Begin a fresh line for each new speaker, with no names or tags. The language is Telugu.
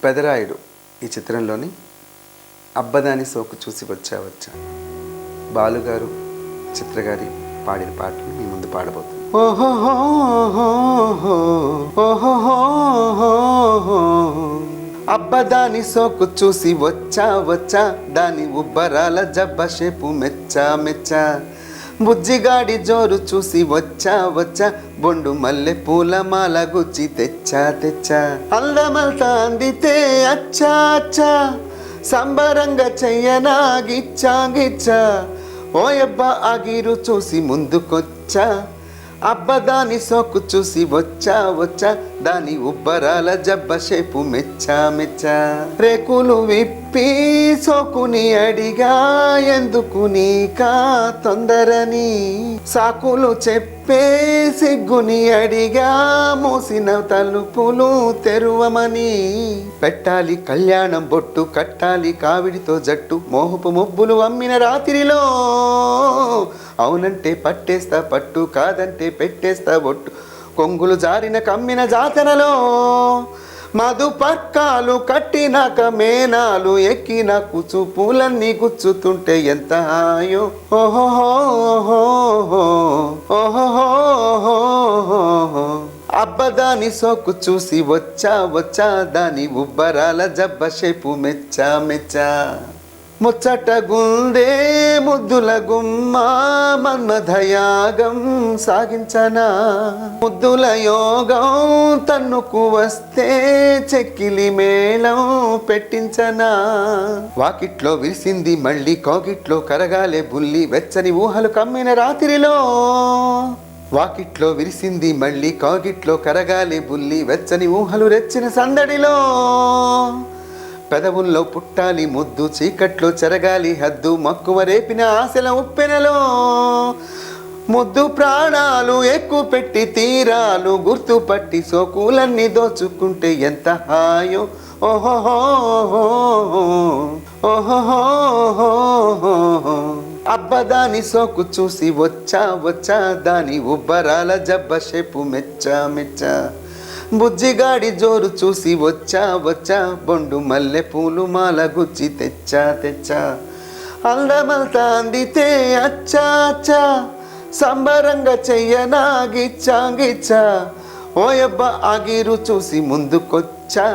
పెదరాయుడు ఈ చిత్రంలోని అబ్బదాని సోకు చూసి వచ్చా బాలుగారు చిత్రగారి పాడిన పాటలు మీ ముందు పాడబోతుంది. అబ్బదాని సోకు చూసి వచ్చా దాని ఉబ్బరాల జబ్బ షేపు మెచ్చా బుజ్జిగాడి జోరు చూసి వచ్చా బొండు మల్లె పూల మాల గుచ్చి తెచ్చా అల్లమల్తా అందితే అచ్చా సంబరంగా చెయ్యనా గిచ్చా ఓయబ్బా ఆగిరు చూసి ముందుకొచ్చా అబ్బదాని సోకు చూసి వచ్చా దాని ఉబ్బరాల జబ్బ షేపు మెచ్చా రేకులు విప్పి సోకుని అడిగా ఎందుకు నీకా తొందరని సాకులు చెప్పే సిగ్గుని అడిగా మూసిన తలుపులు తెరువమని పెట్టాలి కళ్యాణం బొట్టు కట్టాలి కావిడితో జట్టు మోహపు ముబ్బులు అమ్మిన రాత్రిలో అవునంటే పట్టేస్తా పట్టు కాదంటే పెట్టేస్తా బొట్టు కొంగులు జారిన కమ్మిన జాతరలో మధు పక్కాలు కట్టినాక మేనాలు ఎక్కిన కుచు పూలన్నీ గుచ్చుతుంటే ఎంత హాయో అబ్బదాని సోకు చూసి వచ్చా దాని ఉబ్బరాల జబ్బ షేపు మెచ్చా ముచ్చట గుందే ముద్దుల గుమ్మ మన్మథయాగం సాగించనా ముద్దుల యోగం తన్నుకు వస్తే చెక్కిలి మేళం పెట్టించనా వాకిట్లో విరిసింది మళ్ళీ కోగిట్లో కరగాలే బుల్లి వెచ్చని ఊహలు కమ్మిన రాత్రిలో వాకిట్లో విరిసింది మళ్ళీ కాగిట్లో కరగాలి బుల్లి వెచ్చని ఊహలు రెచ్చిన సందడిలో పెదవుల్లో పుట్టాలి ముద్దు చీకట్లో చెరగాలి హద్దు మక్కువ రేపిన ఆశల ఉప్పెనలో ముద్దు ప్రాణాలు ఎక్కువ పెట్టి తీరాలు గుర్తుపట్టి సోకులన్నీ దోచుకుంటే ఎంత హాయో అబ్బదాని సోకు చూసి వచ్చా దాని ఉబ్బరాల జబ్బ షేపు మెచ్చా బుజ్జిగాడి జోరు చూసి వచ్చా బొండు మల్లె పూలు మాల గుచ్చి తెచ్చా అందమంతా అందితే అచ్చా సంబరంగా చెయ్యనా గిచ్చా ఓయబ్బ ఆగిరు చూసి ముందుకొచ్చా